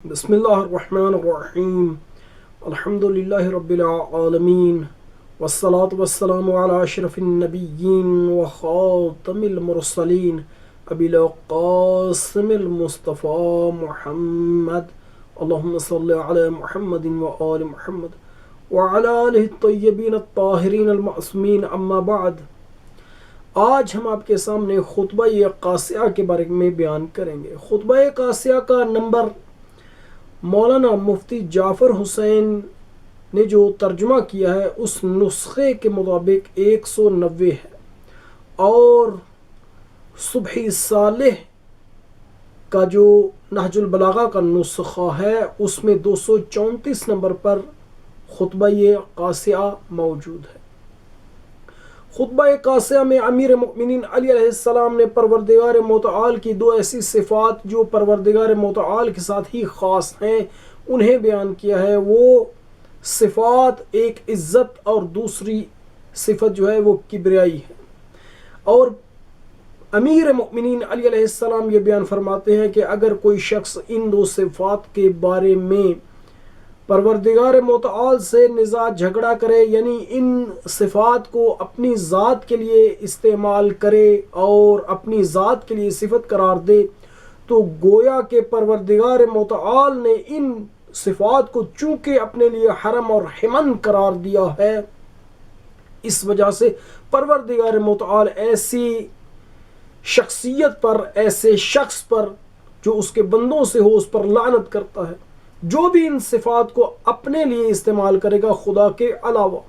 بسم اللہ الرحمن الرحیم الحمد للہ رب العالمین والصلاة والسلام علی اشرف النبیین وخاتم المرسلین ابی القاسم المصطفى محمد اللہم صلی علی محمد وآل محمد وعلی آلہ الطیبین الطاہرین المعصومین اما بعد۔ آج ہم آپ کے سامنے خطبہ قاصیہ کے بارے میں بیان کریں گے۔ خطبہ قاصیہ کا نمبر مولانا مفتی جعفر حسین نے جو ترجمہ کیا ہے اس نسخے کے مطابق 190 ہے، اور صبحی صالح کا جو نہج البلاغہ کا نسخہ ہے اس میں 234 نمبر پر خطبہ قاصیہ موجود ہے۔ خطبہ قاصیہ میں امیر مؤمنین علی علیہ السلام نے پروردگار متعال کی دو ایسی صفات جو پروردگار متعال کے ساتھ ہی خاص ہیں انہیں بیان کیا ہے۔ وہ صفات ایک عزت اور دوسری صفت جو ہے وہ کبریائی ہے، اور امیر مؤمنین علی علیہ السلام یہ بیان فرماتے ہیں کہ اگر کوئی شخص ان دو صفات کے بارے میں پروردگار متعال سے نزاع جھگڑا کرے، یعنی ان صفات کو اپنی ذات کے لیے استعمال کرے اور اپنی ذات کے لیے صفت قرار دے، تو گویا کہ پروردگار متعال نے ان صفات کو چونکہ اپنے لیے حرم اور حمن قرار دیا ہے، اس وجہ سے پروردگار متعال ایسی شخصیت پر، ایسے شخص پر جو اس کے بندوں سے ہو، اس پر لعنت کرتا ہے جو بھی ان صفات کو اپنے لیے استعمال کرے گا خدا کے علاوہ۔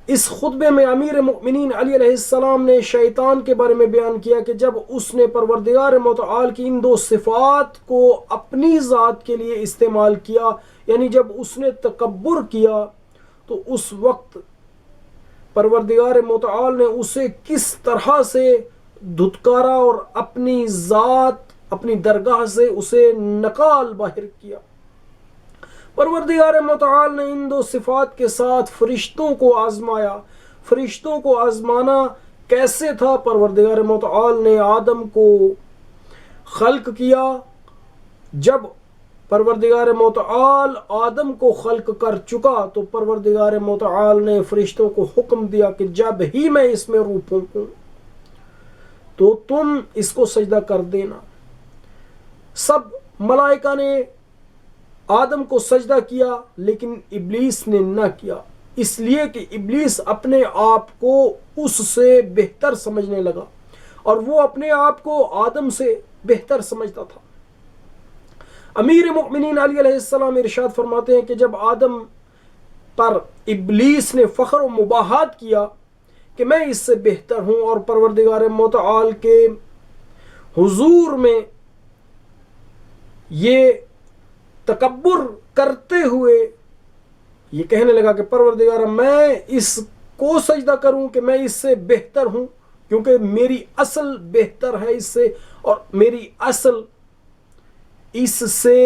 اس خطبے میں امیر مؤمنین علی علیہ السلام نے شیطان کے بارے میں بیان کیا کہ جب اس نے پروردگار متعال کی ان دو صفات کو اپنی ذات کے لیے استعمال کیا، یعنی جب اس نے تکبر کیا، تو اس وقت پروردگار متعال نے اسے کس طرح سے دھتکارا اور اپنی ذات، اپنی درگاہ سے اسے نکال باہر کیا۔ پروردگار متعال نے ان دو صفات کے ساتھ فرشتوں کو آزمایا۔ فرشتوں کو آزمانا کیسے تھا؟ پروردگار متعال نے آدم کو خلق کیا۔ جب پروردگار متعال آدم کو خلق کر چکا تو پروردگار متعال نے فرشتوں کو حکم دیا کہ جب ہی میں اس میں روح پھونکوں تو تم اس کو سجدہ کر دینا۔ سب ملائکہ نے آدم کو سجدہ کیا لیکن ابلیس نے نہ کیا، اس لیے کہ ابلیس اپنے آپ کو اس سے بہتر سمجھنے لگا، اور وہ اپنے آپ کو آدم سے بہتر سمجھتا تھا۔ امیر مؤمنین علی علیہ السلام ارشاد فرماتے ہیں کہ جب آدم پر ابلیس نے فخر و مباحات کیا کہ میں اس سے بہتر ہوں، اور پروردگار متعال کے حضور میں یہ تکبر کرتے ہوئے یہ کہنے لگا کہ پروردگار میں اس کو سجدہ کروں کہ میں اس سے بہتر ہوں، کیونکہ میری اصل بہتر ہے اس سے، اور میری اصل اس سے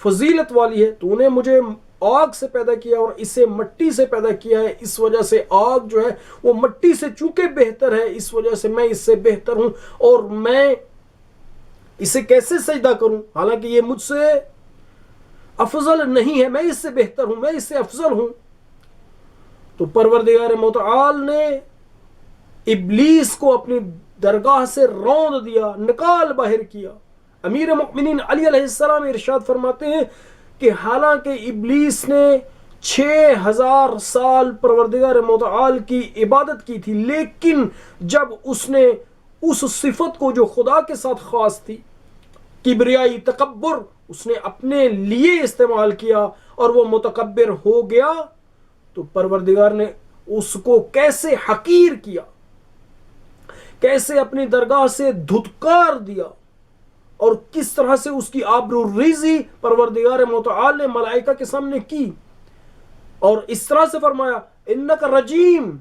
فضیلت والی ہے۔ تو نے مجھے آگ سے پیدا کیا اور اسے مٹی سے پیدا کیا ہے، اس وجہ سے آگ جو ہے وہ مٹی سے چونکہ بہتر ہے، اس وجہ سے میں اس سے بہتر ہوں، اور میں اسے کیسے سجدہ کروں حالانکہ یہ مجھ سے افضل نہیں ہے، میں اس سے بہتر ہوں، میں اس سے افضل ہوں۔ تو پروردگار متعال نے ابلیس کو اپنی درگاہ سے روند دیا، نکال باہر کیا۔ امیر مؤمنین علی علیہ السلام ارشاد فرماتے ہیں کہ حالانکہ ابلیس نے 6000 سال پروردگار متعال کی عبادت کی تھی، لیکن جب اس نے اس صفت کو جو خدا کے ساتھ خاص تھی، کبریائی، تکبر، اس نے اپنے لیے استعمال کیا اور وہ متکبر ہو گیا، تو پروردگار نے اس کو کیسے حقیر کیا، کیسے اپنی درگاہ سے دھتکار دیا، اور کس طرح سے اس کی آبروریزی پروردگار متعال نے ملائکہ کے سامنے کی، اور اس طرح سے فرمایا انک رجیم،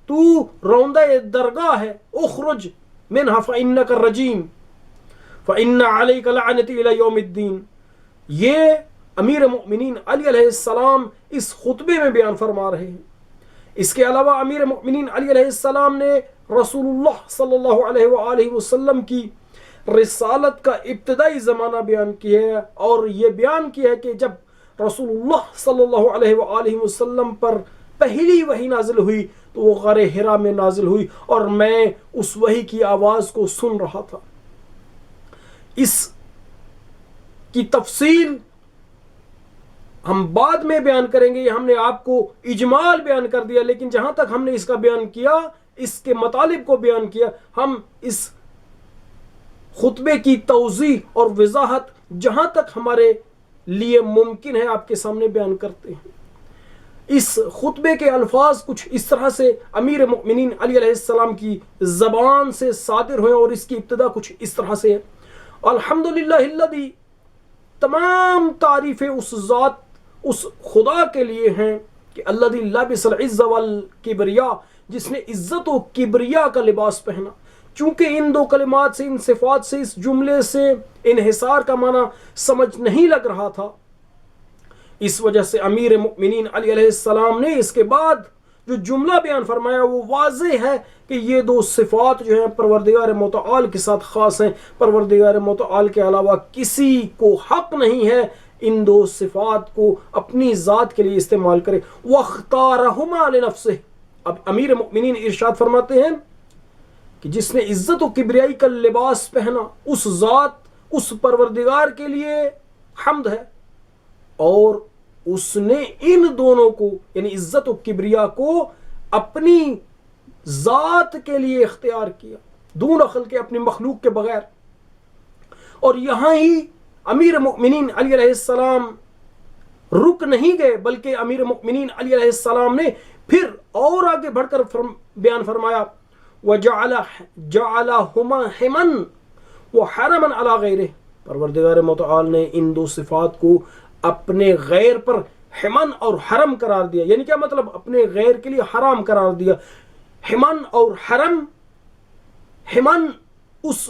تو روندہ درگاہ ہے، اخرج منہا فانک رجیم فان علیک لعنتی الی یوم الدین۔ یہ امیر مؤمنین علی علیہ السلام اس خطبے میں بیان فرما رہے ہیں۔ اس کے علاوہ امیر مؤمنین علی علیہ السلام نے رسول اللہ صلی اللہ علیہ وآلہ وسلم کی رسالت کا ابتدائی زمانہ بیان کیا ہے، اور یہ بیان کیا ہے کہ جب رسول اللہ صلی اللہ علیہ وآلہ وسلم پر پہلی وحی نازل ہوئی تو وہ غار حرا میں نازل ہوئی، اور میں اس وحی کی آواز کو سن رہا تھا۔ اس کی تفصیل ہم بعد میں بیان کریں گے، یہ ہم نے آپ کو اجمال بیان کر دیا، لیکن جہاں تک ہم نے اس کا بیان کیا، اس کے مطالب کو بیان کیا، ہم اس خطبے کی توضیح اور وضاحت جہاں تک ہمارے لیے ممکن ہے آپ کے سامنے بیان کرتے ہیں۔ اس خطبے کے الفاظ کچھ اس طرح سے امیر مؤمنین علی علیہ السلام کی زبان سے صادر ہوئے، اور اس کی ابتدا کچھ اس طرح سے ہے: الحمدللہ الذی، تمام تعریفیں اس ذات، اس خدا کے لیے ہیں کہ الذی لبس العز والکبریا، جس نے عزت و کبریا کا لباس پہنا۔ چونکہ ان دو کلمات سے، ان صفات سے، اس جملے سے انحصار کا معنی سمجھ نہیں لگ رہا تھا، اس وجہ سے امیر مؤمنین علی علیہ السلام نے اس کے بعد جو جملہ بیان فرمایا وہ واضح ہے کہ یہ دو صفات جو ہیں پروردگار متعال کے ساتھ خاص ہیں، پروردگار متعال کے علاوہ کسی کو حق نہیں ہے ان دو صفات کو اپنی ذات کے لیے استعمال کرے۔ وَاخْتَارَهُمَا لِنَفْسِهِ، اب امیر مؤمنین ارشاد فرماتے ہیں کہ جس نے عزت و کبریائی کا لباس پہنا، اس ذات، اس پروردگار کے لیے حمد ہے، اور اس نے ان دونوں کو یعنی عزت و کبریا کو اپنی ذات کے لیے اختیار کیا، دون خلق کے، اپنی مخلوق کے بغیر۔ اور یہاں ہی امیر مؤمنین علی علیہ السلام رک نہیں گئے، بلکہ امیر مؤمنین علی علیہ السلام نے پھر اور آگے بڑھ کر بیان فرمایا: وَجَعَلَهُمَا حِمًا وَحَرَمًا عَلَى غَيْرِهِ، پروردگار متعال نے ان دو صفات کو اپنے غیر پر حمن اور حرم قرار دیا۔ یعنی کیا مطلب؟ اپنے غیر کے لیے حرام قرار دیا۔ حمن اور حرم، حمن اس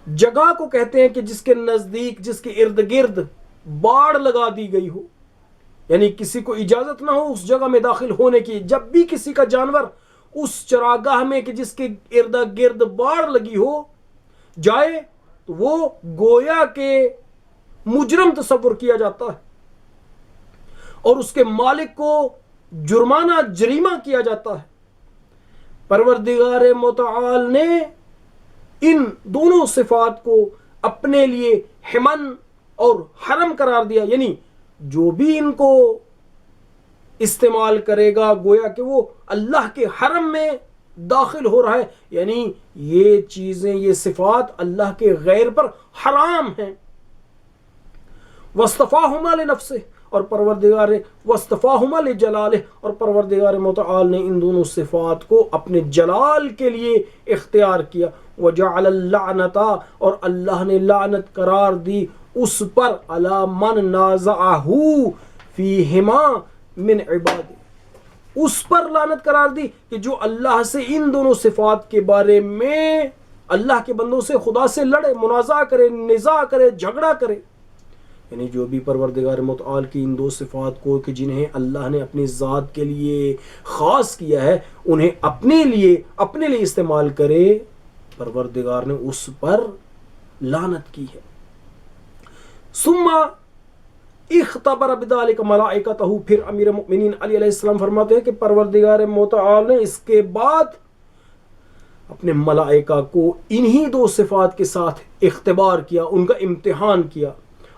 جگہ کو کہتے ہیں کہ جس کے نزدیک، جس کے ارد گرد باڑ لگا دی گئی ہو، یعنی کسی کو اجازت نہ ہو اس جگہ میں داخل ہونے کی۔ جب بھی کسی کا جانور اس چراگاہ میں کہ جس کے ارد گرد باڑ لگی ہو جائے تو وہ گویا کہ مجرم تصور کیا جاتا ہے، اور اس کے مالک کو جرمانہ، جریمہ کیا جاتا ہے۔ پروردگار متعال نے ان دونوں صفات کو اپنے لیے حمن اور حرم قرار دیا، یعنی جو بھی ان کو استعمال کرے گا گویا کہ وہ اللہ کے حرم میں داخل ہو رہا ہے، یعنی یہ چیزیں، یہ صفات اللہ کے غیر پر حرام ہیں۔ وَاصْطَفَاهُمَا لِنَفْسِهِ، اور پروردگار وَاصْطَفَاهُمَا لِجَلَالِهِ، اور پروردگار متعال نے ان دونوں صفات کو اپنے جلال کے لیے اختیار کیا۔ وَجَعَلَ اللَّعْنَةَ، اور اللہ نے لعنت قرار دی اس پر، عَلَى مَنْ نَازَعَهُ فِيهِمَا مِنْ عِبَادِهِ، اس پر لعنت قرار دی کہ جو اللہ سے ان دونوں صفات کے بارے میں، اللہ کے بندوں سے، خدا سے لڑے، منازعہ کرے، نزاع کرے، جھگڑا کرے، یعنی جو بھی پروردگار متعال کی ان دو صفات کو کہ جنہیں اللہ نے اپنی ذات کے لیے خاص کیا ہے انہیں اپنے لیے استعمال کرے، پروردگار نے اس پر لعنت کی ہے۔ ثم اختبر بذلک ملائکتہ، پھر امیر مؤمنین علی علیہ السلام فرماتے ہیں کہ پروردگار متعال نے اس کے بعد اپنے ملائکہ کو انہی دو صفات کے ساتھ اختبار کیا، ان کا امتحان کیا۔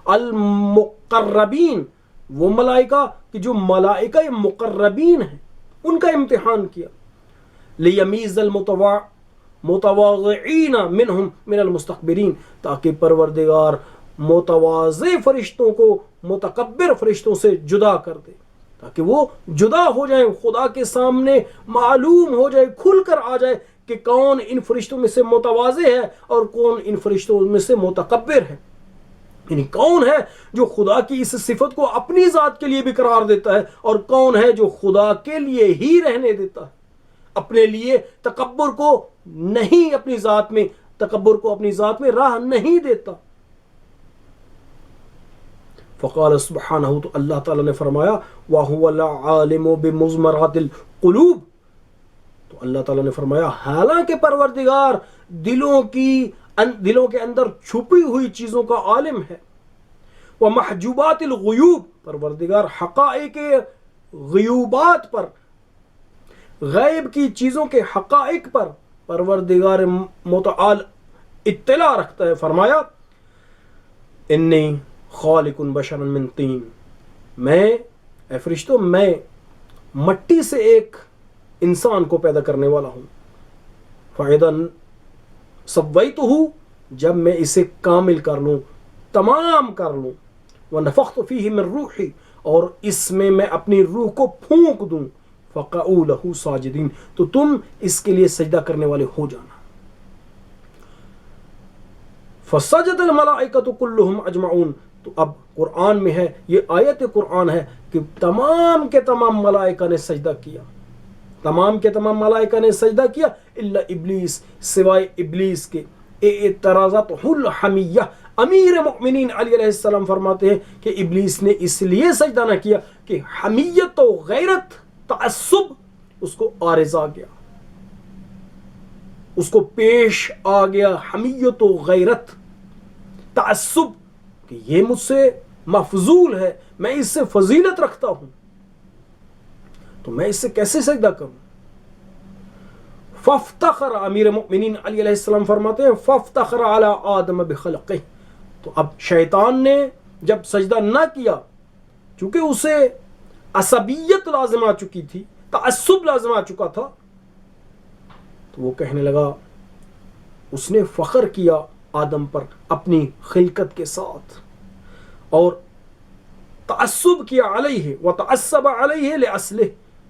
المقربین، وہ ملائکہ کہ جو ملائکہ مقربین ہیں، ان کا امتحان کیا۔ لیمیز المتواضعین منہم من المستکبرین، تاکہ پروردگار متواضع فرشتوں کو متکبر فرشتوں سے جدا کر دے، تاکہ وہ جدا ہو جائیں، خدا کے سامنے معلوم ہو جائے، کھل کر آ جائے کہ کون ان فرشتوں میں سے متواضع ہے اور کون ان فرشتوں میں سے متکبر ہے، یعنی کون ہے جو خدا کی اس صفت کو اپنی ذات کے لیے بھی قرار دیتا ہے اور کون ہے جو خدا کے لیے ہی رہنے دیتا ہے، اپنے لیے تکبر کو نہیں، اپنی ذات میں تکبر کو اپنی ذات میں راہ نہیں دیتا۔ فقال سبحانہ، تو اللہ تعالیٰ نے فرمایا وَهُوَ الْعَالِمُ بِمُضْمَرَاتِ الْقُلُوبِ، تو اللہ تعالیٰ نے فرمایا حالانکہ پروردگار دلوں کی دلوں کے اندر چھپی ہوئی چیزوں کا عالم ہے. ومحجوبات الغیوب، پروردگار حقائق غیوبات پر، غیب کی چیزوں کے حقائق پر پروردگار متعال اطلاع رکھتا ہے. فرمایا انی خالق بشرا من طین، میں اے فرشتوں میں مٹی سے ایک انسان کو پیدا کرنے والا ہوں. فَإِذَا سَوَّيْتُهُ، جب میں اسے کامل کر لوں، تمام کر لوں. وَنَفَخْتُ فِيهِ مِن رُوحِي، اور اس میں اپنی روح کو پھونک دوں. فَقَعُوا لَهُ سَاجِدِينَ، تو تم اس کے لیے سجدہ کرنے والے ہو جانا. فَسَجَدَ الْمَلَائِكَةُ كُلُّهُمْ أَجْمَعُونَ، تو اب قرآن میں ہے، یہ آیت قرآن ہے کہ تمام کے تمام ملائکہ نے سجدہ کیا، تمام کے تمام ملائکہ نے سجدہ کیا الا ابلیس، سوائے ابلیس کے. اعتراضاتہ الحمیہ، امیر مؤمنین علی علیہ السلام فرماتے ہیں کہ ابلیس نے اس لیے سجدہ نہ کیا کہ حمیت و غیرت، تعصب اس کو عارض آ گیا، اس کو پیش آ گیا. حمیت و غیرت، تعصب کہ یہ مجھ سے مفضول ہے، میں اس سے فضیلت رکھتا ہوں، تو میں اس سے کیسے سجدہ کروں. فافتخر، امیر مؤمنین علی علیہ السلام فرماتے ہیں فافتخر علی آدم بخلقہ، تو اب شیطان نے جب سجدہ نہ کیا، چونکہ اسے عصبیت لازم آ چکی تھی، تعصب لازم آ چکا تھا، تو وہ کہنے لگا، اس نے فخر کیا آدم پر اپنی خلقت کے ساتھ، اور تعصب کیا علیہ وتعصب علیہ لأصلہ،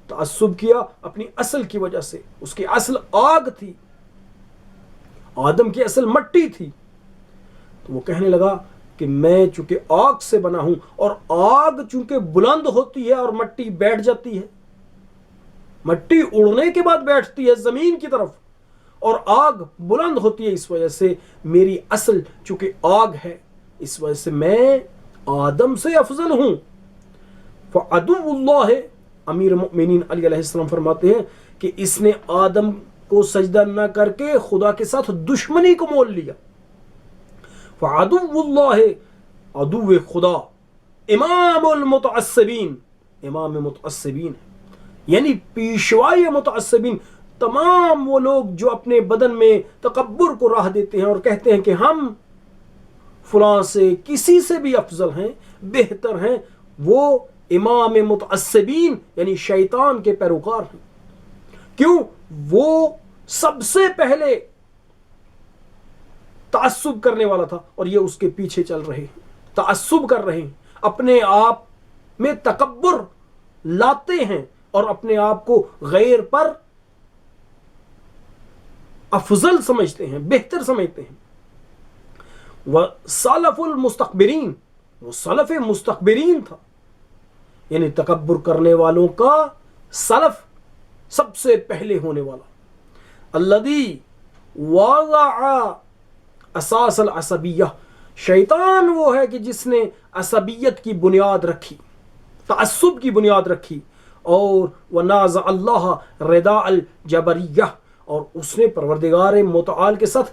تعصب کیا اپنی اصل کی وجہ سے. اس کی اصل آگ تھی، آدم کی اصل مٹی تھی، تو وہ کہنے لگا کہ میں چونکہ آگ سے بنا ہوں، اور آگ چونکہ بلند ہوتی ہے اور مٹی بیٹھ جاتی ہے، مٹی اڑنے کے بعد بیٹھتی ہے زمین کی طرف، اور آگ بلند ہوتی ہے، اس وجہ سے میری اصل چونکہ آگ ہے، اس وجہ سے میں آدم سے افضل ہوں. فعدو اللہ، امیر مؤمنین علی علیہ السلام فرماتے ہیں کہ اس نے آدم کو سجدہ نہ کر کے خدا کے ساتھ دشمنی کو مول لیا. فعدو اللہ، عدو خدا، امام المتعصبین، امام متعصبین، یعنی پیشوائی متعصبین، تمام وہ لوگ جو اپنے بدن میں تکبر کو راہ دیتے ہیں اور کہتے ہیں کہ ہم فلاں سے کسی سے بھی افضل ہیں، بہتر ہیں، وہ امام متعصبین یعنی شیطان کے پیروکار ہیں. کیوں؟ وہ سب سے پہلے تعصب کرنے والا تھا، اور یہ اس کے پیچھے چل رہے ہیں، تعصب کر رہے ہیں، اپنے آپ میں تکبر لاتے ہیں اور اپنے آپ کو غیر پر افضل سمجھتے ہیں، بہتر سمجھتے ہیں. وَسَلَفُ الْمُسْتَكْبِرِينَ، وہ سلف مستکبرین تھا، یعنی تکبر کرنے والوں کا سلف سب سے پہلے ہونے والا. الذی وضع اساس العصبیہ، شیطان وہ ہے کہ جس نے عصبیت کی بنیاد رکھی، تعصب کی بنیاد رکھی، اور ونازع اللہ رداء الجبریہ، اور اس نے پروردگار متعال کے ساتھ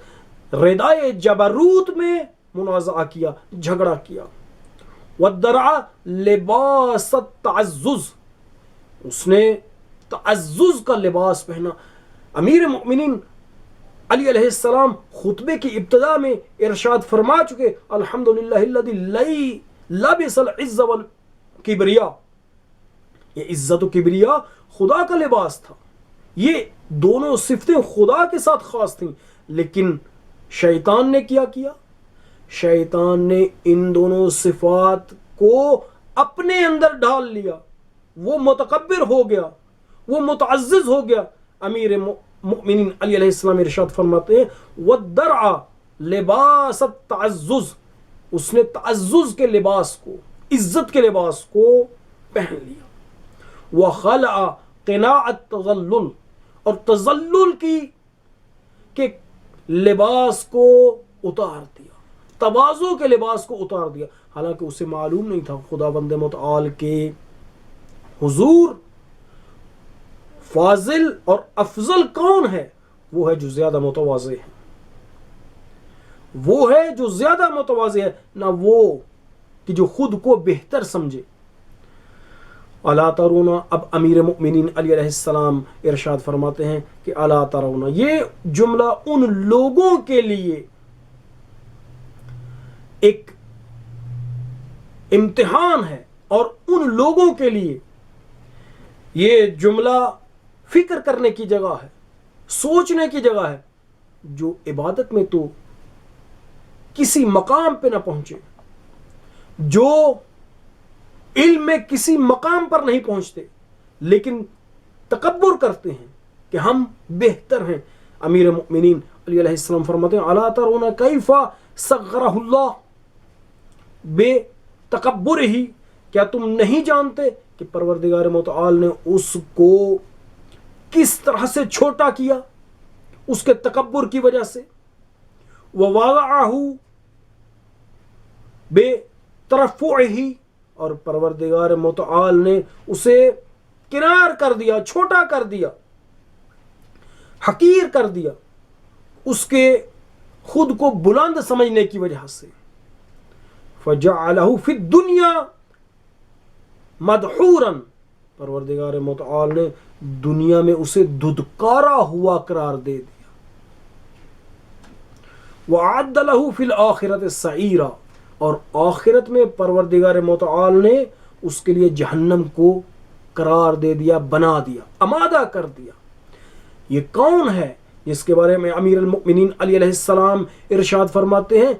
ردائے جبروت میں منازعہ کیا، جھگڑا کیا. وَالدَّرْعَ لِبَاسَ التَّعَزُّزِ، اس نے تعزز کا لباس پہنا. امیر مؤمنین علی علیہ السلام خطبے کی ابتدا میں ارشاد فرما چکے، الحمدللہ الذی لبس العز والکبریا، یہ عزت و کبریا خدا کا لباس تھا، یہ دونوں صفتیں خدا کے ساتھ خاص تھیں. لیکن شیطان نے کیا کیا؟ شیطان نے ان دونوں صفات کو اپنے اندر ڈال لیا، وہ متکبر ہو گیا، وہ متعزز ہو گیا. امیر مؤمنین علی علیہ السلام ارشاد فرماتے ہیں وَالدَّرْعَ لِبَاسَ التَّعَزُّزِ، اس نے تعزز کے لباس کو، عزت کے لباس کو پہن لیا. وَخَلَعَ قِنَاعَ التَّذَلُّلِ، اور تذلل کی کے لباس کو اتار دیا، تواضع کے لباس کو اتار دیا. حالانکہ اسے معلوم نہیں تھا خدا بند متعال کے حضور فاضل اور افضل کون ہے، وہ ہے جو زیادہ متواضع ہے. وہ ہے جو زیادہ متواضع ہے، نہ وہ کہ جو خود کو بہتر سمجھے۔ الا ترون، اب امیر مؤمنین علی علیہ السلام ارشاد فرماتے ہیں کہ الا ترون، یہ جملہ ان لوگوں کے لیے ایک امتحان ہے، اور ان لوگوں کے لیے یہ جملہ فکر کرنے کی جگہ ہے، سوچنے کی جگہ ہے، جو عبادت میں تو کسی مقام پہ نہ پہنچے، جو علم میں کسی مقام پر نہیں پہنچتے، لیکن تکبر کرتے ہیں کہ ہم بہتر ہیں۔ امیر مؤمنین علی علیہ السلام فرماتے ہیں الا ترون کیف صغرہ اللہ بے تکبر ہی، کیا تم نہیں جانتے کہ پروردگار متعال نے اس کو کس طرح سے چھوٹا کیا اس کے تکبر کی وجہ سے، ووضعہ بے ترفعہ، اور پروردگار متعال نے اسے کنار کر دیا، چھوٹا کر دیا، حقیر کر دیا اس کے خود کو بلند سمجھنے کی وجہ سے۔ فجعلہ فی الدنیا مدحورا، پروردگار متعال نے دنیا میں اسے دھدکارا ہوا قرار دے دیا۔ وَأَعَدَّ لَهُ فِي الْآخِرَةِ سَعِيرًا، اور آخرت میں پروردگار متعال نے اس کے لیے جہنم کو قرار دے دیا، بنا دیا، آمادہ کر دیا۔ یہ کون ہے جس کے بارے میں امیر المؤمنین علی علیہ السلام ارشاد فرماتے ہیں؟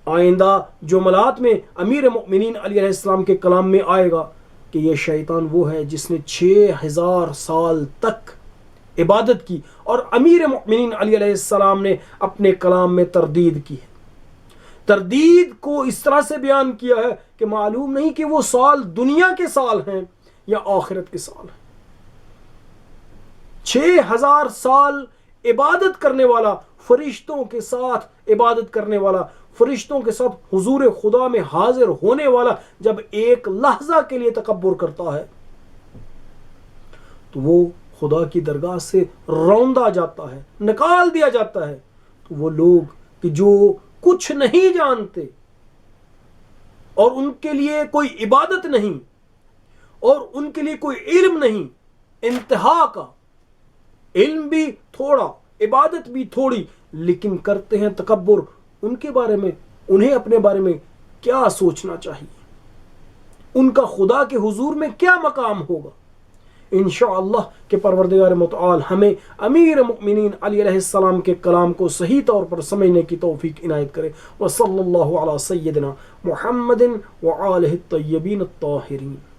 آئندہ جملات میں امیر مؤمنین علی علیہ السلام کے کلام میں آئے گا کہ یہ شیطان وہ ہے جس نے 6000 سال تک عبادت کی، اور امیر مؤمنین علی علیہ السلام نے اپنے کلام میں تردید کی ہے۔ تردید کو اس طرح سے بیان کیا ہے کہ معلوم نہیں کہ وہ سال دنیا کے سال ہیں یا آخرت کے سال ہیں۔ 6000 سال عبادت کرنے والا، فرشتوں کے ساتھ عبادت کرنے والا، فرشتوں کے ساتھ حضور خدا میں حاضر ہونے والا، جب ایک لحظہ کے لیے تکبر کرتا ہے تو وہ خدا کی درگاہ سے روندا جاتا ہے، نکال دیا جاتا ہے۔ تو وہ لوگ کہ جو کچھ نہیں جانتے اور ان کے لیے کوئی عبادت نہیں اور ان کے لیے کوئی علم نہیں، انتہا کا علم بھی تھوڑا، عبادت بھی تھوڑی، لیکن کرتے ہیں تکبر، ان کے بارے میں، انہیں اپنے بارے میں کیا سوچنا چاہیے؟ ان کا خدا کے حضور میں کیا مقام ہوگا؟ انشاءاللہ کہ پروردگار متعال ہمیں امیر مؤمنین علی علیہ السلام کے کلام کو صحیح طور پر سمجھنے کی توفیق عنایت کرے۔ وصلی اللہ علی سیدنا محمد وآلہ الطیبین الطاہرین۔